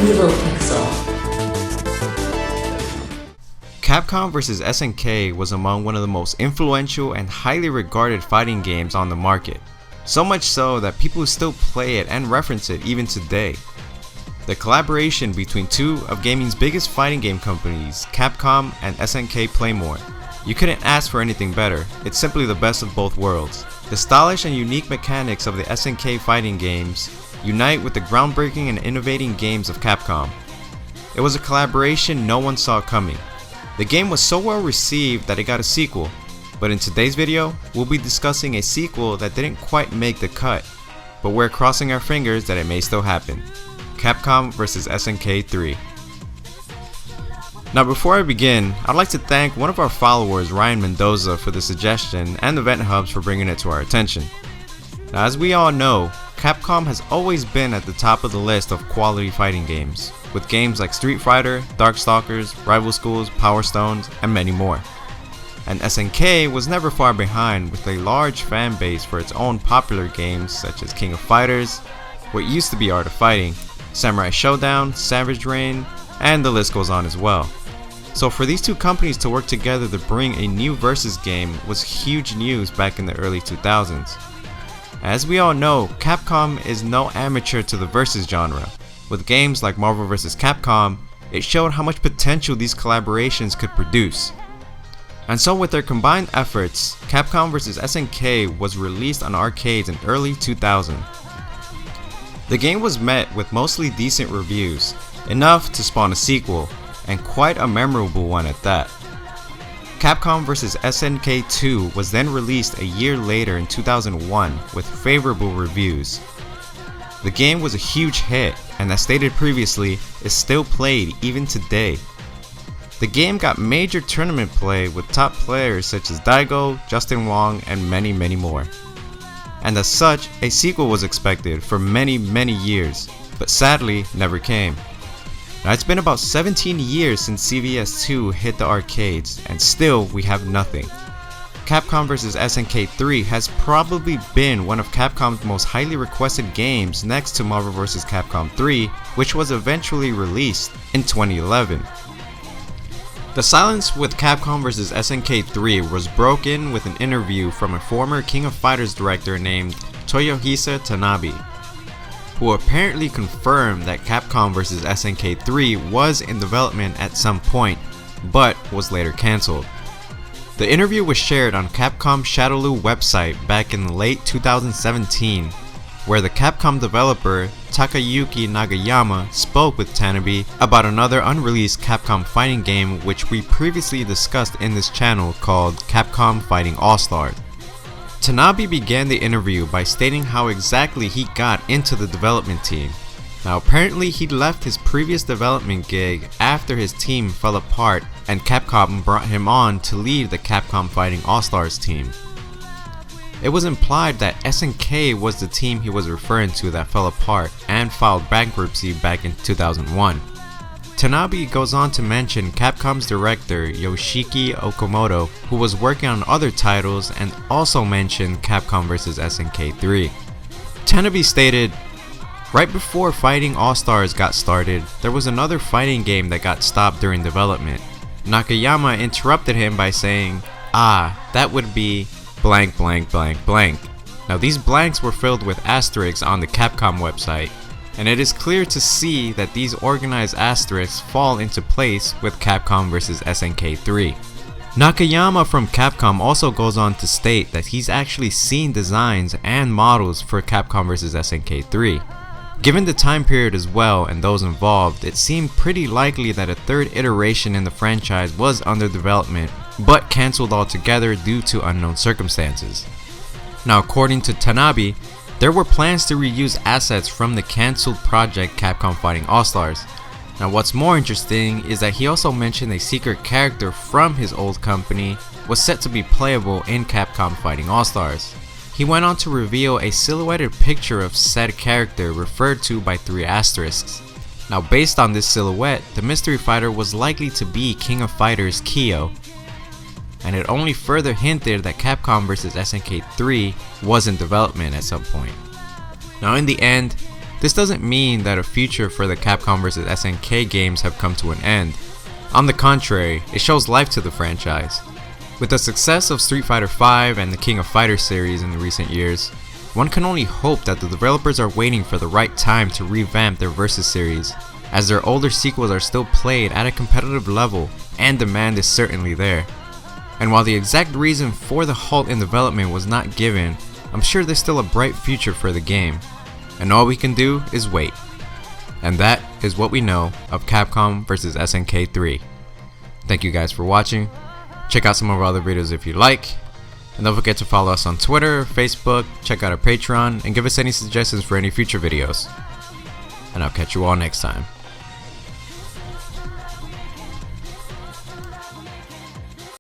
Evil Pixel. Capcom vs SNK was among one of the most influential and highly regarded fighting games on the market. So much so that people still play it and reference it even today. The collaboration between two of gaming's biggest fighting game companies, Capcom and SNK Playmore. You couldn't ask for anything better, it's simply the best of both worlds. The stylish and unique mechanics of the SNK fighting games unite with the groundbreaking and innovating games of Capcom. It was a collaboration no one saw coming. The game was so well received that it got a sequel, but in today's video, we'll be discussing a sequel that didn't quite make the cut, but we're crossing our fingers that it may still happen. Capcom vs SNK 3. Now before I begin, I'd like to thank one of our followers, Ryan Mendoza, for the suggestion and the Vent Hubs for bringing it to our attention. Now as we all know, Capcom has always been at the top of the list of quality fighting games, with games like Street Fighter, Darkstalkers, Rival Schools, Power Stones, and many more. And SNK was never far behind, with a large fan base for its own popular games such as King of Fighters, what used to be Art of Fighting, Samurai Showdown, Savage Reign, and the list goes on as well. So for these two companies to work together to bring a new Versus game was huge news back in the early 2000s. As we all know, Capcom is no amateur to the Versus genre. With games like Marvel vs. Capcom, it showed how much potential these collaborations could produce. And so with their combined efforts, Capcom vs. SNK was released on arcades in early 2000. The game was met with mostly decent reviews, enough to spawn a sequel, and quite a memorable one at that. Capcom vs SNK 2 was then released a year later in 2001 with favorable reviews. The game was a huge hit, and as stated previously, is still played even today. The game got major tournament play with top players such as Daigo, Justin Wong, and many more. And as such, a sequel was expected for many years, but sadly never came. Now it's been about 17 years since CVS 2 hit the arcades, and still we have nothing. Capcom vs SNK 3 has probably been one of Capcom's most highly requested games next to Marvel vs Capcom 3, which was eventually released in 2011. The silence with Capcom vs SNK 3 was broken with an interview from a former King of Fighters director named Toyohisa Tanabe, who apparently confirmed that Capcom vs SNK 3 was in development at some point, but was later cancelled. The interview was shared on Capcom Shadowloo website back in late 2017, where the Capcom developer Takayuki Nagayama spoke with Tanabe about another unreleased Capcom fighting game which we previously discussed in this channel called Capcom Fighting All-Stars. Tanabe began the interview by stating how exactly he got into the development team. Now apparently he left his previous development gig after his team fell apart and Capcom brought him on to lead the Capcom Fighting All-Stars team. It was implied that SNK was the team he was referring to that fell apart and filed bankruptcy back in 2001. Tanabe goes on to mention Capcom's director Yoshiki Okamoto, who was working on other titles, and also mentioned Capcom vs SNK 3. Tanabe stated, "Right before Fighting All-Stars got started, there was another fighting game that got stopped during development. Nakayama interrupted him by saying, 'that would be blank blank blank blank.' Now these blanks were filled with asterisks on the Capcom website, and it is clear to see that these organized asterisks fall into place with Capcom vs SNK 3. Nakayama from Capcom also goes on to state that he's actually seen designs and models for Capcom vs SNK 3. Given the time period as well and those involved, it seemed pretty likely that a third iteration in the franchise was under development, but cancelled altogether due to unknown circumstances. Now according to Tanabe, there were plans to reuse assets from the cancelled project Capcom Fighting All-Stars. Now what's more interesting is that he also mentioned a secret character from his old company was set to be playable in Capcom Fighting All-Stars. He went on to reveal a silhouetted picture of said character referred to by 3 asterisks. Now based on this silhouette, the mystery fighter was likely to be King of Fighters Kyo, and it only further hinted that Capcom vs SNK 3 was in development at some point. Now in the end, This doesn't mean that a future for the Capcom vs SNK games have come to an end. On the contrary, it shows life to the franchise. With the success of Street Fighter V and the King of Fighters series in the recent years, one can only hope that the developers are waiting for the right time to revamp their Versus series, as their older sequels are still played at a competitive level and demand is certainly there. And while the exact reason for the halt in development was not given, I'm sure there's still a bright future for the game, and all we can do is wait. And that is what we know of Capcom vs SNK 3. Thank you guys for watching. Check out some of our other videos if you like, and don't forget to follow us on Twitter, Facebook, check out our Patreon, and give us any suggestions for any future videos. And I'll catch you all next time.